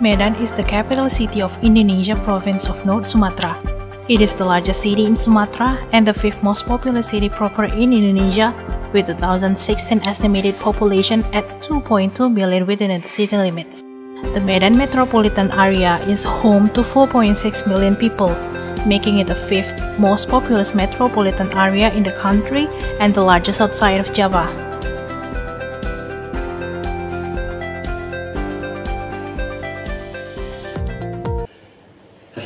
Medan is the capital city of Indonesia province of North Sumatra. It is the largest city in Sumatra and the fifth most populous city proper in Indonesia, with 2016 estimated population at 2.2 million within its city limits. The Medan metropolitan area is home to 4.6 million people, making it the fifth most populous metropolitan area in the country and the largest outside of Java.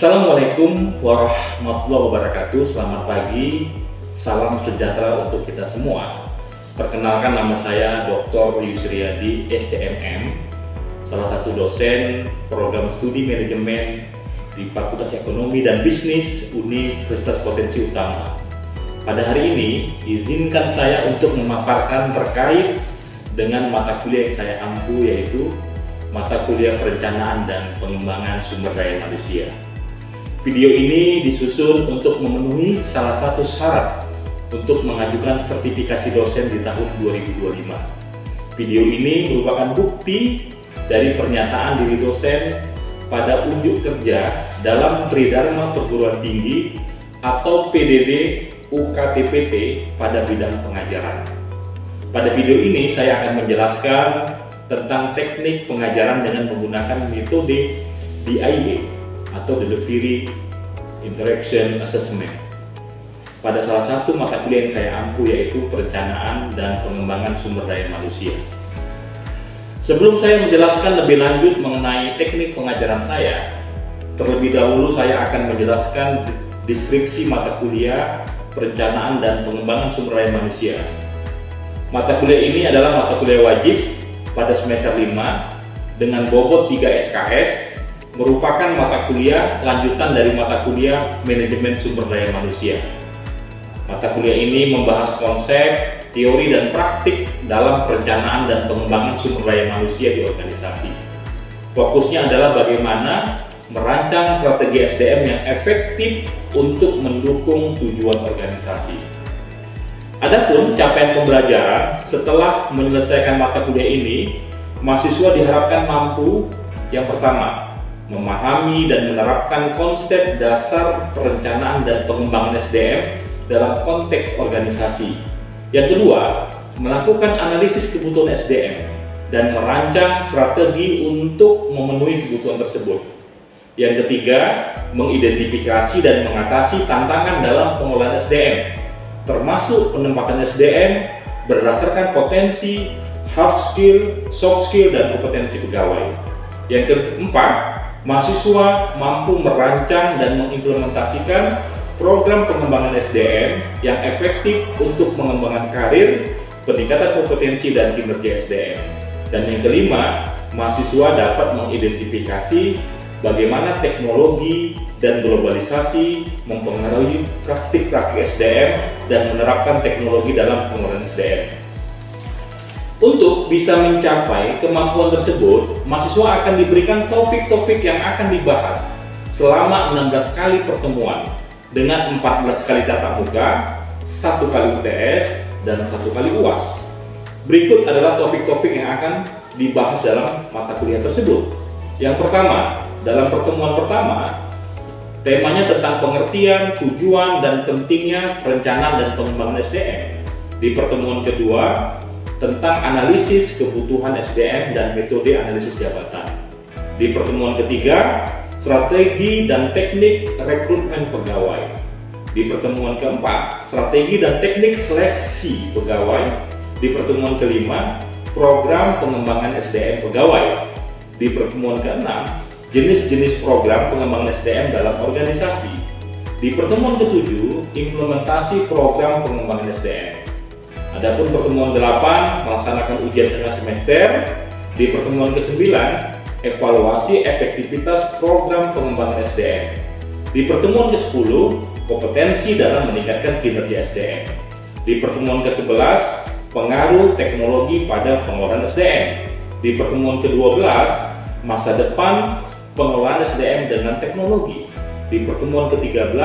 Assalamualaikum warahmatullahi wabarakatuh. Selamat pagi, salam sejahtera untuk kita semua. Perkenalkan, nama saya Dr. Yusriyadi, SCMM, salah satu dosen program studi manajemen di Fakultas Ekonomi dan Bisnis Universitas Potensi Utama. Pada hari ini, izinkan saya untuk memaparkan terkait dengan mata kuliah yang saya ampu, yaitu mata kuliah Perencanaan dan Pengembangan Sumber Daya Manusia. Video ini disusun untuk memenuhi salah satu syarat untuk mengajukan sertifikasi dosen di tahun 2025. Video ini merupakan bukti dari pernyataan diri dosen pada unjuk kerja dalam Tridharma Perguruan Tinggi atau PDD UKTPT pada bidang pengajaran. Pada video ini saya akan menjelaskan tentang teknik pengajaran dengan menggunakan metode DIA atau Delivery Interaction Assessment pada salah satu mata kuliah yang saya ampu, yaitu Perencanaan dan Pengembangan Sumber Daya Manusia. Sebelum saya menjelaskan lebih lanjut mengenai teknik pengajaran saya, terlebih dahulu saya akan menjelaskan deskripsi mata kuliah Perencanaan dan Pengembangan Sumber Daya Manusia. Mata kuliah ini adalah mata kuliah wajib pada semester 5 dengan bobot 3 SKS, merupakan mata kuliah lanjutan dari mata kuliah Manajemen Sumber Daya Manusia. Mata kuliah ini membahas konsep, teori, dan praktik dalam perencanaan dan pengembangan sumber daya manusia di organisasi. Fokusnya adalah bagaimana merancang strategi SDM yang efektif untuk mendukung tujuan organisasi. Adapun capaian pembelajaran setelah menyelesaikan mata kuliah ini, mahasiswa diharapkan mampu, yang pertama, memahami dan menerapkan konsep dasar perencanaan dan pengembangan SDM dalam konteks organisasi. Yang kedua, melakukan analisis kebutuhan SDM dan merancang strategi untuk memenuhi kebutuhan tersebut. Yang ketiga, mengidentifikasi dan mengatasi tantangan dalam pengelolaan SDM, termasuk penempatan SDM berdasarkan potensi, hard skill, soft skill, dan kompetensi pegawai. Yang keempat, mahasiswa mampu merancang dan mengimplementasikan program pengembangan SDM yang efektif untuk mengembangkan karir, peningkatan kompetensi, dan kinerja SDM. Dan yang kelima, mahasiswa dapat mengidentifikasi bagaimana teknologi dan globalisasi mempengaruhi praktik-praktik SDM dan menerapkan teknologi dalam pengelolaan SDM. Untuk bisa mencapai kemampuan tersebut, mahasiswa akan diberikan topik-topik yang akan dibahas selama 16 kali pertemuan dengan 14 kali tatap muka, 1 kali UTS, dan 1 kali UAS. Berikut adalah topik-topik yang akan dibahas dalam mata kuliah tersebut. Yang pertama, dalam pertemuan pertama, temanya tentang pengertian, tujuan, dan pentingnya perencanaan dan pengembangan SDM. Di pertemuan kedua, tentang analisis kebutuhan SDM dan metode analisis jabatan. Di pertemuan ketiga, strategi dan teknik rekrutmen pegawai. Di pertemuan keempat, strategi dan teknik seleksi pegawai. Di pertemuan kelima, program pengembangan SDM pegawai. Di pertemuan keenam, jenis-jenis program pengembangan SDM dalam organisasi. Di pertemuan ketujuh, implementasi program pengembangan SDM. Adapun pertemuan 8 melaksanakan ujian tengah semester. Di pertemuan ke-9 evaluasi efektivitas program pengembangan SDM. Di pertemuan ke-10 kompetensi dalam meningkatkan kinerja SDM. Di pertemuan ke-11 pengaruh teknologi pada pengelolaan SDM. Di pertemuan ke-12 masa depan pengelolaan SDM dengan teknologi. Di pertemuan ke-13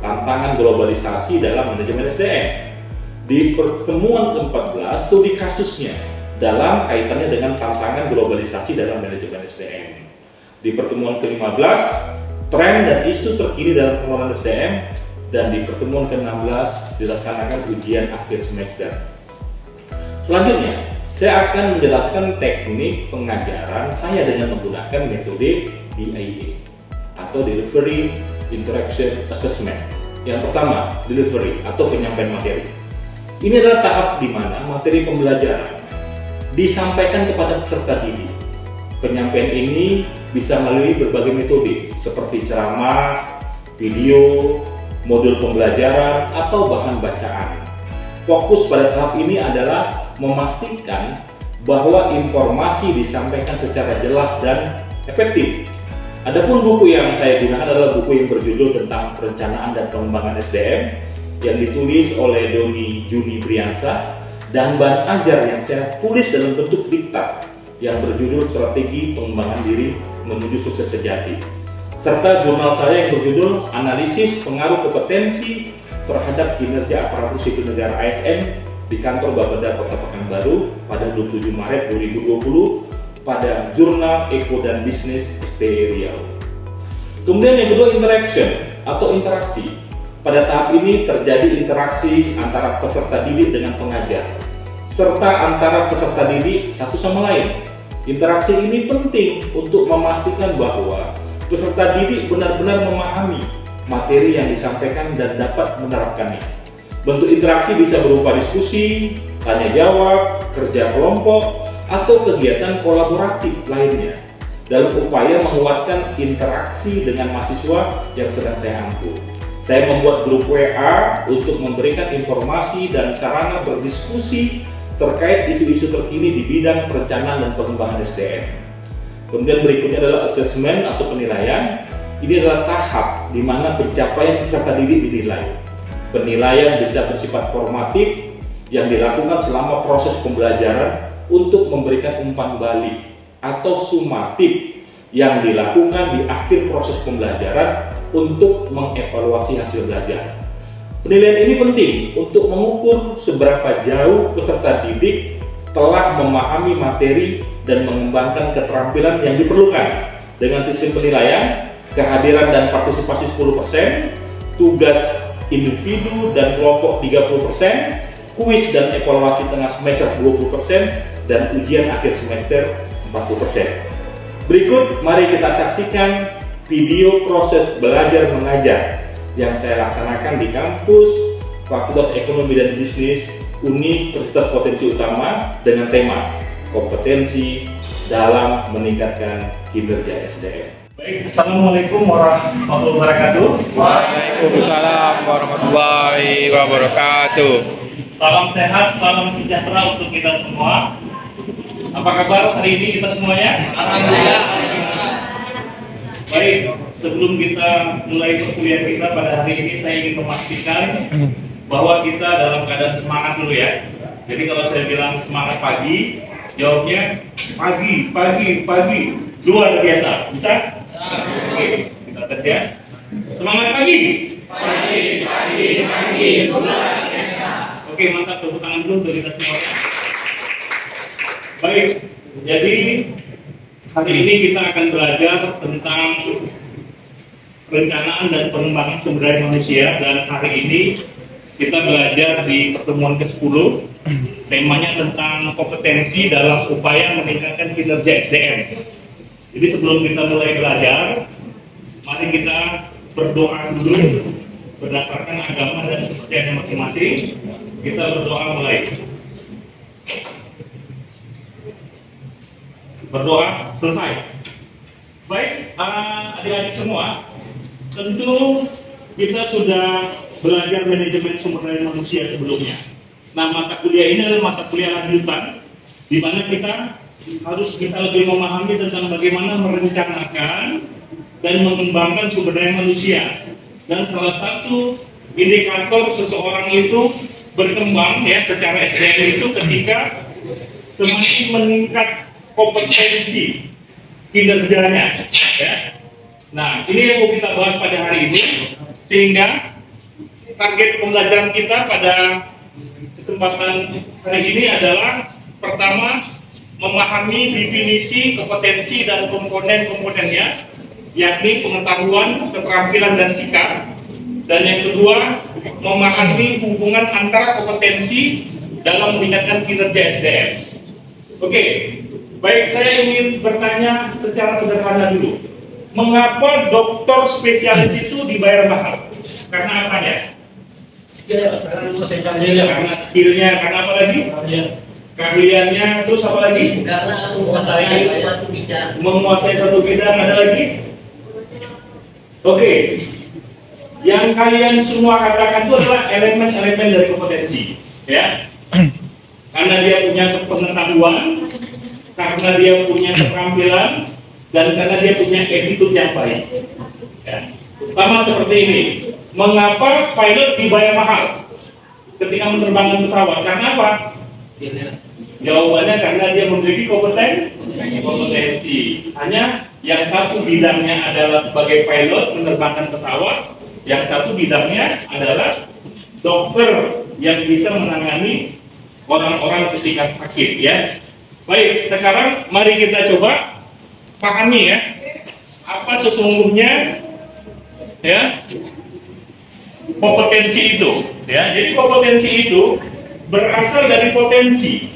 tantangan globalisasi dalam manajemen SDM. Di pertemuan ke-14, studi kasusnya dalam kaitannya dengan tantangan globalisasi dalam manajemen SDM. Di pertemuan ke-15, tren dan isu terkini dalam pengelolaan SDM, dan di pertemuan ke-16 dilaksanakan ujian akhir semester. Selanjutnya, saya akan menjelaskan teknik pengajaran saya dengan menggunakan metode DIA atau Delivery Interaction Assessment. Yang pertama, delivery atau penyampaian materi. Ini adalah tahap di mana materi pembelajaran disampaikan kepada peserta didik. Penyampaian ini bisa melalui berbagai metode seperti ceramah, video, modul pembelajaran, atau bahan bacaan. Fokus pada tahap ini adalah memastikan bahwa informasi disampaikan secara jelas dan efektif. Adapun buku yang saya gunakan adalah buku yang berjudul tentang perencanaan dan pengembangan SDM yang ditulis oleh Doni Juni Briansa, dan bahan ajar yang saya tulis dalam bentuk diktat yang berjudul Strategi Pengembangan Diri Menuju Sukses Sejati, serta jurnal saya yang berjudul Analisis Pengaruh Kompetensi Terhadap Kinerja Aparatur Sipil Negara ASN di Kantor Bapeda Kota Pekanbaru pada 27 Maret 2020 pada Jurnal Eko dan Bisnis STI Riau. Kemudian yang kedua, interaction atau interaksi. Pada tahap ini terjadi interaksi antara peserta didik dengan pengajar, serta antara peserta didik satu sama lain. Interaksi ini penting untuk memastikan bahwa peserta didik benar-benar memahami materi yang disampaikan dan dapat menerapkannya. Bentuk interaksi bisa berupa diskusi, tanya jawab, kerja kelompok, atau kegiatan kolaboratif lainnya dalam upaya menguatkan interaksi dengan mahasiswa yang sedang saya ampu. Saya membuat grup WA untuk memberikan informasi dan sarana berdiskusi terkait isu-isu terkini di bidang perencanaan dan pengembangan SDM. Kemudian berikutnya adalah assessment atau penilaian. Ini adalah tahap di mana pencapaian peserta didik dinilai. Penilaian bisa bersifat formatif yang dilakukan selama proses pembelajaran untuk memberikan umpan balik, atau sumatif yang dilakukan di akhir proses pembelajaran untuk mengevaluasi hasil belajar. Penilaian ini penting untuk mengukur seberapa jauh peserta didik telah memahami materi dan mengembangkan keterampilan yang diperlukan. Dengan sistem penilaian, kehadiran dan partisipasi 10%, tugas individu dan kelompok 30%, kuis dan evaluasi tengah semester 20%, dan ujian akhir semester 40%. Berikut mari kita saksikan video proses belajar mengajar yang saya laksanakan di kampus Fakultas Ekonomi dan Bisnis Universitas Potensi Utama dengan tema kompetensi dalam meningkatkan kinerja SDM. Baik, Assalamualaikum warahmatullahi wabarakatuh. Waalaikumsalam warahmatullahi wabarakatuh. Salam sehat, salam sejahtera untuk kita semua. Apa kabar hari ini kita semuanya? Alhamdulillah. Baik, sebelum kita mulai perkuliahan kita pada hari ini, saya ingin memastikan bahwa kita dalam keadaan semangat dulu ya. Jadi kalau saya bilang semangat pagi, jawabnya pagi, luar biasa. Bisa? Oke, kita tes ya. Semangat pagi. Pagi, luar biasa. Oke, mantap, tepuk tangan dulu untuk kita semuanya. Baik, jadi hari ini kita akan belajar tentang perencanaan dan pengembangan sumber daya manusia, dan hari ini kita belajar di pertemuan ke-10. Temanya tentang kompetensi dalam upaya meningkatkan kinerja SDM. Jadi sebelum kita mulai belajar, mari kita berdoa dulu berdasarkan agama dan kepercayaan masing-masing. Kita berdoa mulai. Berdoa selesai. Baik, adik-adik semua, tentu kita sudah belajar manajemen sumber daya manusia sebelumnya. Nah, mata kuliah ini adalah mata kuliah lanjutan, di mana kita harus bisa lebih memahami tentang bagaimana merencanakan dan mengembangkan sumber daya manusia. Dan salah satu indikator seseorang itu berkembang ya secara SDM itu ketika semakin meningkat kompetensi kinerjanya ya. Nah, ini yang mau kita bahas pada hari ini, sehingga target pembelajaran kita pada kesempatan hari ini adalah pertama, memahami definisi, kompetensi, dan komponen-komponennya, yakni pengetahuan, keterampilan, dan sikap. Dan yang kedua, memahami hubungan antara kompetensi dalam meningkatkan kinerja SDM. Oke, baik, saya ingin bertanya secara sederhana dulu. Mengapa dokter spesialis itu dibayar mahal? Karena apa ya? Karena skillnya, karena apa lagi? Keahliannya, terus apa lagi? Karena menguasai satu bidang. Menguasai satu bidang, ada lagi? Oke, yang kalian semua katakan itu adalah elemen-elemen dari kompetensi, ya. Karena dia punya pengetahuan, karena dia punya keterampilan, dan karena dia punya attitude yang baik. Ya. Sama seperti ini. Mengapa pilot dibayar mahal ketika menerbangkan pesawat? Karena apa? Jawabannya karena dia memiliki kompetensi. Hanya yang satu bidangnya adalah sebagai pilot menerbangkan pesawat, yang satu bidangnya adalah dokter yang bisa menangani orang-orang ketika sakit, ya. Baik, sekarang mari kita coba pahami ya, apa sesungguhnya ya kompetensi itu, ya. Jadi kompetensi itu berasal dari potensi.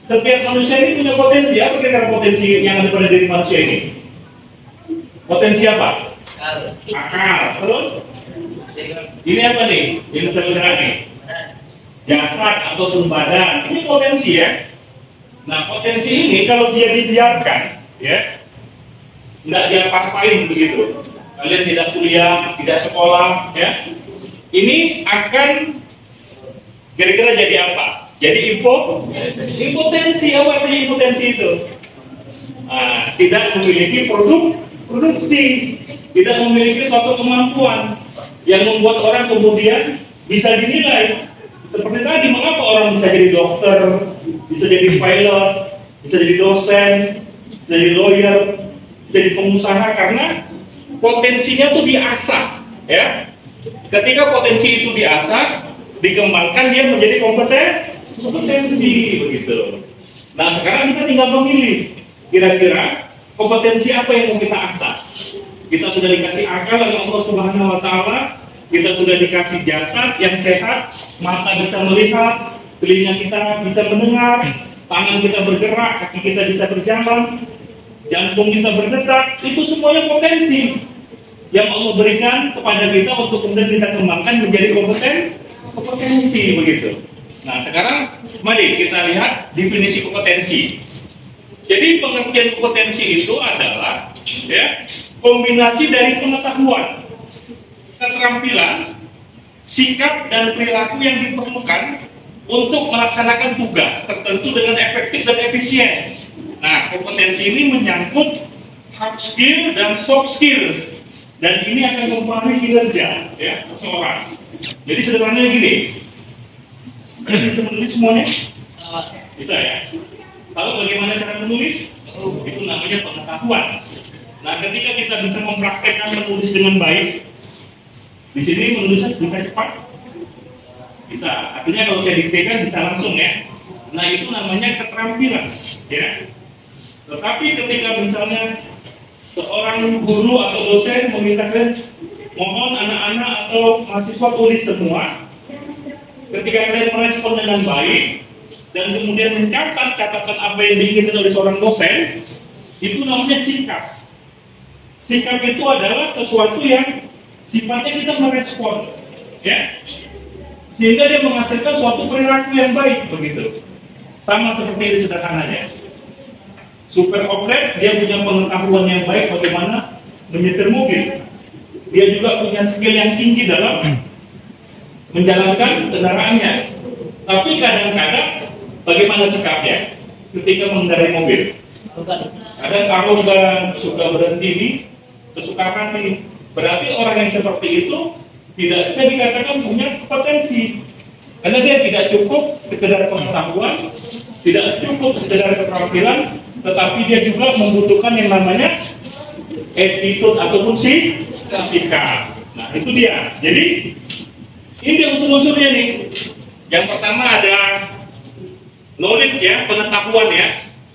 Setiap manusia ini punya potensi. Apa kira-kira potensi yang ada pada diri manusia ini? Potensi apa? Akal. Terus? Ini apa nih? Ini saudara nih. Jasad atau badan. Ini potensi ya. Nah, potensi ini kalau dia dibiarkan, ya, nggak diapa-apain begitu. Kalian tidak kuliah, tidak sekolah, ya. Ini akan kira-kira jadi apa? Jadi impotensi. Apa artinya impotensi itu? Nah, tidak memiliki produksi, tidak memiliki suatu kemampuan yang membuat orang kemudian bisa dinilai. Seperti tadi, mengapa orang bisa jadi dokter, bisa jadi pilot, bisa jadi dosen, bisa jadi lawyer, bisa jadi pengusaha, karena potensinya tuh diasah, ya. Ketika potensi itu diasah, dikembangkan, dia menjadi kompetensi begitu. Nah, sekarang kita tinggal memilih kira-kira kompetensi apa yang mau kita asah. Kita sudah dikasih akal oleh Allah Subhanahu wa Ta'ala, kita sudah dikasih jasad yang sehat, mata bisa melihat, telinga kita bisa mendengar, tangan kita bergerak, kaki kita bisa berjalan, jantung kita berdetak. Itu semuanya potensi yang Allah berikan kepada kita untuk kemudian kita kembangkan menjadi kompetensi begitu. Nah, sekarang mari kita lihat definisi kompetensi. Jadi pengertian kompetensi itu adalah, ya, kombinasi dari pengetahuan, keterampilan, sikap, dan perilaku yang diperlukan untuk melaksanakan tugas tertentu dengan efektif dan efisien. Nah, kompetensi ini menyangkut hard skill dan soft skill, dan ini akan mempengaruhi kinerja, ya, seseorang. Jadi sederhananya gini, bisa menulis semuanya? Bisa ya? Tahu bagaimana cara menulis? Itu namanya pengetahuan. Nah, ketika kita bisa mempraktekkan menulis dengan baik, di sini menulisnya bisa cepat? Bisa. Artinya kalau saya diktekan bisa langsung ya. Nah, itu namanya keterampilan, ya. Tetapi ketika misalnya seorang guru atau dosen memintakan, mohon anak-anak atau mahasiswa tulis semua. Ketika kalian merespon dengan baik dan kemudian mencatat catatan apa yang diinginkan oleh seorang dosen, itu namanya sikap. Sikap itu adalah sesuatu yang sifatnya kita merespon, ya, sehingga dia menghasilkan suatu perilaku yang baik begitu. Sama seperti ini sederhananya. Super oplet, dia punya pengetahuan yang baik bagaimana menyetir mobil. Dia juga punya skill yang tinggi dalam menjalankan kendaraannya. Tapi kadang-kadang bagaimana sikapnya ketika mengendarai mobil? Kadang arogan, suka berhenti di kesukaan ini. Berarti orang yang seperti itu tidak bisa dikatakan punya kompetensi, karena dia tidak cukup sekedar pengetahuan, tidak cukup sekedar keterampilan, tetapi dia juga membutuhkan yang namanya attitude ataupun sikap. Nah, itu dia. Jadi ini dia unsur-unsurnya nih. Yang pertama ada knowledge, ya, pengetahuan, ya.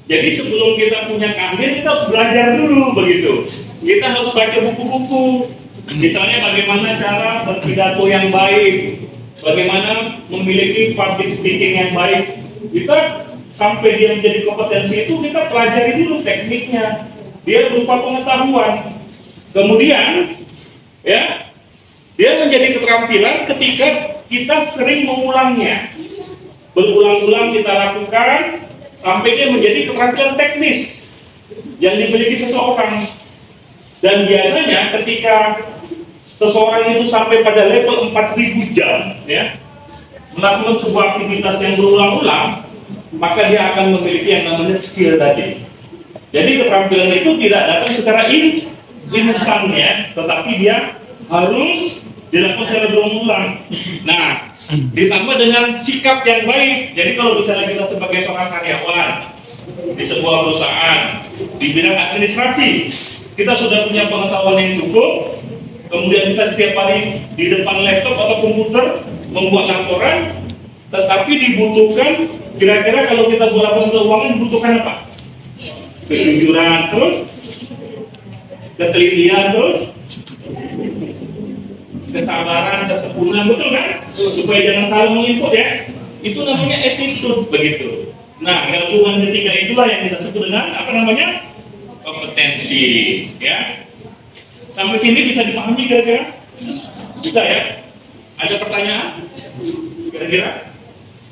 Jadi sebelum kita punya keahlian, kita harus belajar dulu begitu. Kita harus baca buku-buku. Misalnya bagaimana cara berpidato yang baik, bagaimana memiliki public speaking yang baik. Kita sampai dia menjadi kompetensi itu kita pelajari dulu tekniknya. Dia berupa pengetahuan. Kemudian ya, dia menjadi keterampilan ketika kita sering mengulangnya. Berulang-ulang kita lakukan sampai dia menjadi keterampilan teknis yang dimiliki seseorang. Dan biasanya ketika seseorang itu sampai pada level 4000 jam ya, melakukan sebuah aktivitas yang berulang-ulang, maka dia akan memiliki yang namanya skill tadi. Jadi keterampilan itu tidak datang secara instan ya, tetapi dia harus dilakukan secara berulang-ulang. Nah, ditambah dengan sikap yang baik. Jadi kalau misalnya kita sebagai seorang karyawan di sebuah perusahaan di bidang administrasi, kita sudah punya pengetahuan yang cukup, kemudian kita setiap hari di depan laptop atau komputer membuat laporan, tetapi dibutuhkan, kira-kira kalau kita buat laporan keuangan dibutuhkan apa? Kejujuran, terus ketelitian, terus kesabaran, ketekunan, betul kan? Supaya jangan salah menginput ya. Itu namanya attitude begitu. Nah, gabungan ketiga itulah yang kita sebut dengan apa namanya? Kompetensi ya. Sampai sini bisa dipahami kira-kira? Bisa ya? Ada pertanyaan? Kira-kira?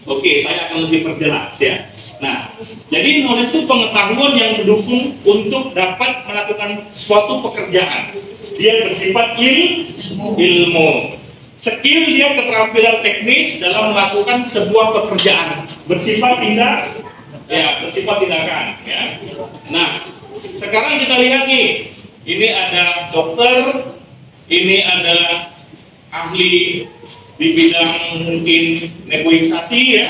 Oke, saya akan lebih perjelas ya. Nah, jadi knowledge itu pengetahuan yang mendukung untuk dapat melakukan suatu pekerjaan. Dia bersifat ilmu. Skill dia keterampilan teknis dalam melakukan sebuah pekerjaan. Bersifat tindakan ya. Nah, sekarang kita lihat nih, ini ada dokter, ini ada ahli di bidang mungkin negosiasi ya,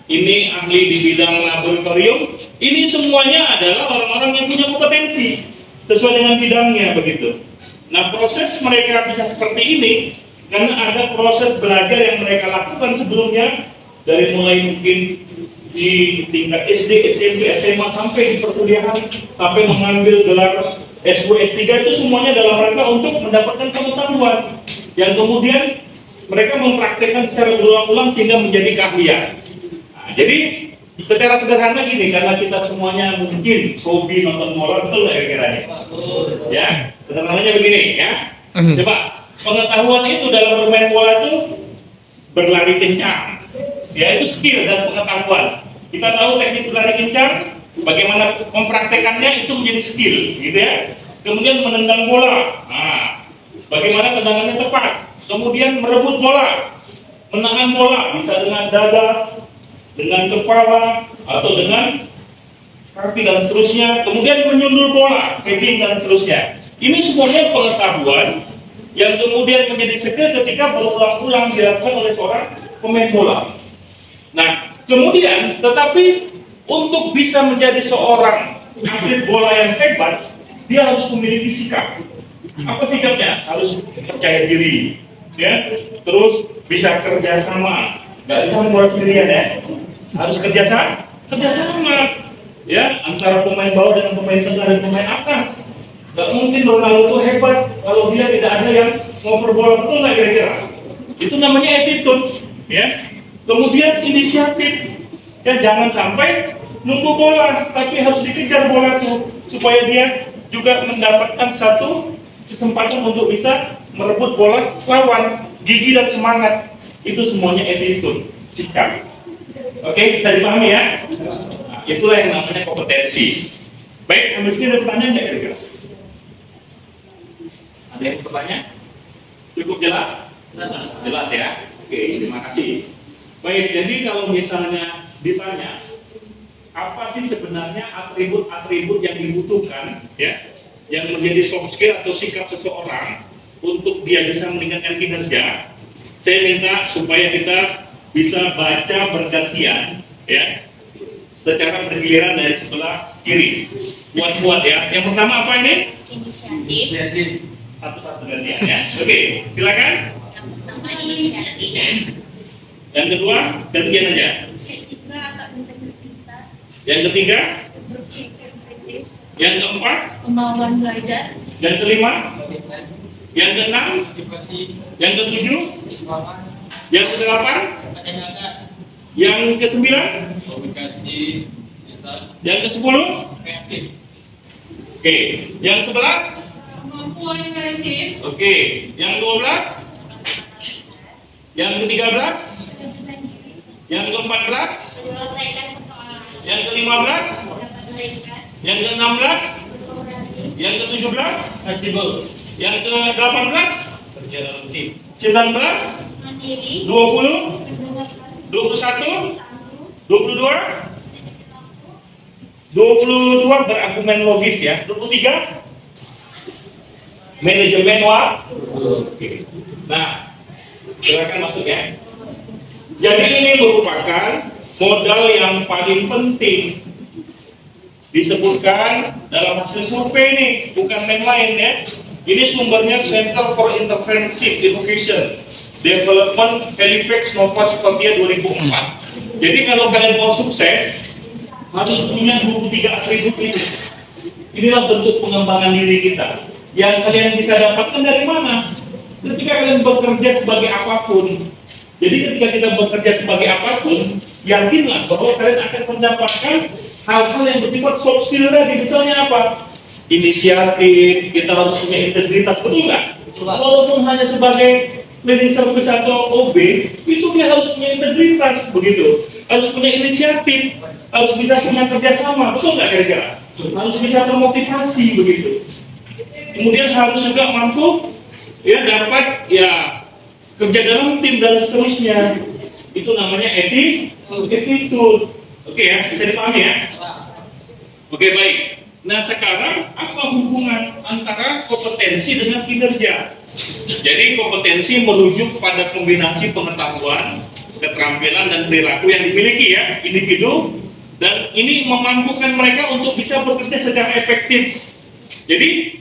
ini ahli di bidang laboratorium. Ini semuanya adalah orang-orang yang punya kompetensi sesuai dengan bidangnya begitu. Nah, proses mereka bisa seperti ini karena ada proses belajar yang mereka lakukan sebelumnya, dari mulai mungkin di tingkat SD, SMP, SMA sampai di perkuliahan, sampai mengambil gelar S2, S3, itu semuanya dalam rangka untuk mendapatkan pengetahuan yang kemudian mereka mempraktikkan secara berulang-ulang sehingga menjadi keahlian. Nah, jadi secara sederhana gini, karena kita semuanya mungkin hobi nonton bola, betul nggak kira-kira? Ya, sederhananya begini ya. Coba, pengetahuan itu dalam bermain bola itu berlari kencang. Ya, itu skill dan pengetahuan. Kita tahu teknik berlari kencang, bagaimana mempraktekannya itu menjadi skill, gitu ya. Kemudian menendang bola, nah, bagaimana tendangannya tepat. Kemudian merebut bola, menahan bola, bisa dengan dada, dengan kepala, atau dengan kaki dan seterusnya. Kemudian menyundul bola, heading dan seterusnya. Ini semuanya pengetahuan yang kemudian menjadi skill ketika berulang-ulang dilakukan oleh seorang pemain bola. Nah, kemudian tetapi untuk bisa menjadi seorang atlet bola yang hebat, dia harus memiliki sikap. Apa sikapnya? Harus percaya diri, ya. Terus bisa kerjasama, nggak bisa membuat sendirian ya. Harus kerjasama, ya, antara pemain bawah dengan pemain tengah dan pemain atas. Nggak mungkin Ronaldo itu hebat kalau dia tidak ada yang ngoper bola, betul nggak kira-kira? Itu namanya attitude, ya. Kemudian inisiatif, ya, jangan sampai nunggu bola, tapi harus dikejar bola itu supaya dia juga mendapatkan satu kesempatan untuk bisa merebut bola lawan. Gigi dan semangat, itu semuanya attitude, sikap. Oke, bisa dipahami ya? Nah, itulah yang namanya kompetensi. Baik, sampai sini ada pertanyaan nggak kira-kira? Ada yang bertanya? Cukup jelas? Jelas ya? Oke, terima kasih. Baik, jadi kalau misalnya ditanya, apa sih sebenarnya atribut-atribut yang dibutuhkan, ya, yang menjadi soft skill atau sikap seseorang untuk dia bisa meningkatkan kinerja? Saya minta supaya kita bisa baca bergantian, ya, secara bergiliran dari sebelah kiri. Buat ya. Yang pertama apa ini? Inisiatif. Satu-satu gantian ya. Oke, silakan. Yang kedua, gantian aja. Yang ketiga, berpikir kritis, Yang keempat, kemauan belajar, yang kelima, yang keenam, yang ketujuh, yang kedelapan, yang kesembilan, yang kesepuluh, oke, yang 11, kemampuan analisis, oke, yang 12, yang ke-13, yang ke-14, menyelesaikan persoalan, yang ke-15, dapat ringkas, yang ke-16, kolaborasi, yang ke-17, Fleksibel. yang ke-18, Berjalan tim. 19, mandiri, 20, berdemokrasi, 21, tangguh, 22, 22 berargumen logis ya. 23 manajemen waktu. Nah, silakan masuk ya. Jadi ini merupakan modal yang paling penting disebutkan dalam hasil survei ini, bukan main-main ya. Ini sumbernya Center for Interventive Education Development Halifax, Nova Scotia 2004. Jadi kalau kalian mau sukses harus punya 23 atribut ini. Inilah bentuk pengembangan diri kita. Yang kalian bisa dapatkan dari mana? Ketika kalian bekerja sebagai apapun. Jadi ketika kita bekerja sebagai apapun, yakinlah bahwa kalian akan mendapatkan hal-hal yang bersifat soft skill tadi. Misalnya apa? Inisiatif, kita harus punya integritas, betul nggak? Walaupun hanya sebagai cleaning service atau OB, itu dia harus punya integritas, begitu. Harus punya inisiatif, harus bisa punya kerjasama, betul nggak kira-kira? Harus bisa termotivasi, begitu. Kemudian harus juga mampu ya dapat ya kerja dalam tim dan seterusnya. Itu namanya attitude. Oke ya, bisa dipahami ya? Oke, baik. Nah, sekarang apa hubungan antara kompetensi dengan kinerja? Jadi kompetensi merujuk pada kombinasi pengetahuan, keterampilan dan perilaku yang dimiliki ya individu, dan ini memampukan mereka untuk bisa bekerja secara efektif. Jadi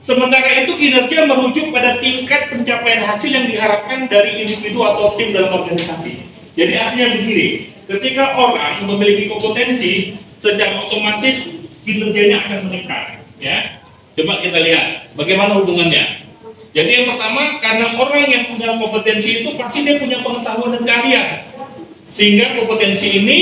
sementara itu kinerja merujuk pada tingkat pencapaian hasil yang diharapkan dari individu atau tim dalam organisasi. Jadi artinya begini, ketika orang memiliki kompetensi, secara otomatis kinerjanya akan meningkat. Ya, coba kita lihat bagaimana hubungannya. Jadi yang pertama, karena orang yang punya kompetensi itu pasti dia punya pengetahuan dan keahlian, sehingga kompetensi ini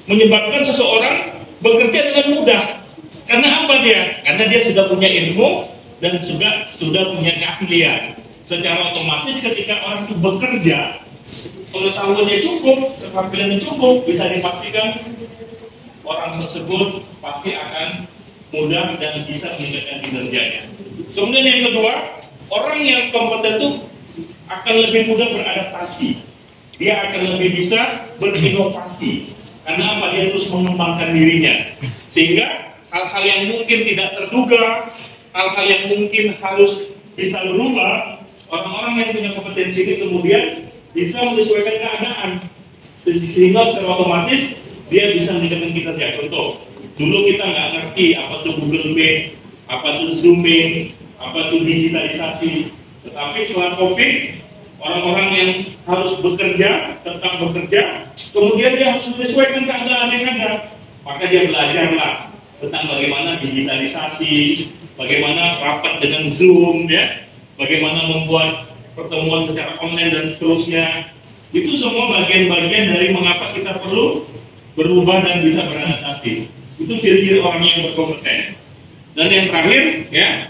menyebabkan seseorang bekerja dengan mudah. Karena apa dia? Karena dia sudah punya ilmu dan sudah punya keahlian. Secara otomatis ketika orang itu bekerja, pengetahuannya cukup, keterampilannya cukup, bisa dipastikan orang tersebut pasti akan mudah dan bisa meningkatkan kinerjanya. Kemudian yang kedua, orang yang kompeten itu akan lebih mudah beradaptasi. Dia akan lebih bisa berinovasi. Karena apa? Dia terus mengembangkan dirinya. Sehingga hal-hal yang mungkin tidak terduga, hal-hal yang mungkin harus bisa berubah, orang-orang yang punya kompetensi ini kemudian bisa menyesuaikan keadaan. Sehingga secara otomatis dia bisa meningkatkan kinerja. Contoh, dulu kita nggak ngerti apa itu Google Meet, apa itu Zoom Meet, apa itu digitalisasi. Tetapi setelah COVID, orang-orang yang harus bekerja, tetap bekerja, kemudian dia harus menyesuaikan keadaan yang ada. Maka dia belajarlah tentang bagaimana digitalisasi, bagaimana rapat dengan Zoom, ya, bagaimana membuat pertemuan secara online dan seterusnya. Itu semua bagian-bagian dari mengapa kita perlu berubah dan bisa beradaptasi. Itu ciri-ciri orang yang berkompeten. Dan yang terakhir, ya,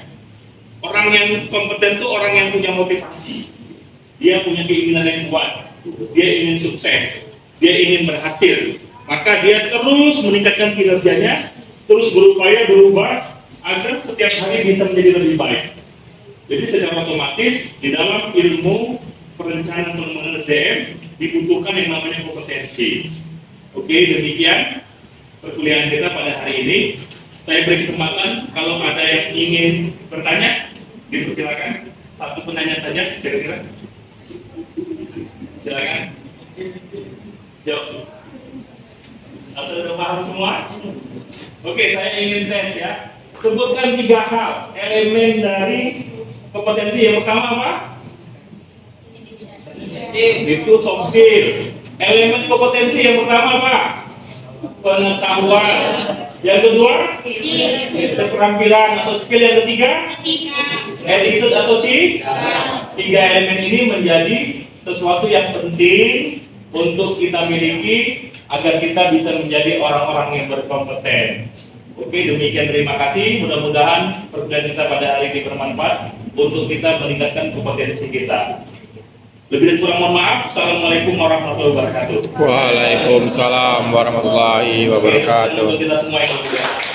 orang yang kompeten itu orang yang punya motivasi. Dia punya keinginan yang kuat. Dia ingin sukses. Dia ingin berhasil. Maka dia terus meningkatkan kinerjanya, terus berupaya berubah agar setiap hari bisa menjadi lebih baik. Jadi secara otomatis di dalam ilmu perencanaan pengembangan SDM dibutuhkan yang namanya kompetensi. Oke, demikian perkuliahan kita pada hari ini. Saya beri kesempatan kalau ada yang ingin bertanya, dipersilakan. Satu penanya saja, kira-kira. Silakan. Yuk. Sudah paham semua? Oke, saya ingin tes ya. Sebutkan 3 hal elemen dari kompetensi. Yang pertama apa? Itu soft skill. Elemen kompetensi yang pertama apa? Pengetahuan. Yang kedua, keterampilan atau skill. Yang ketiga, attitude atau tiga elemen ini menjadi sesuatu yang penting untuk kita miliki agar kita bisa menjadi orang-orang yang berkompeten. Oke, demikian, terima kasih. Mudah-mudahan perkuliahan kita pada hari ini bermanfaat untuk kita meningkatkan kompetensi kita. Lebih dan kurang mohon maaf. Assalamualaikum warahmatullahi wabarakatuh. Waalaikumsalam warahmatullahi wabarakatuh. Untuk kita semua yang berkuliah.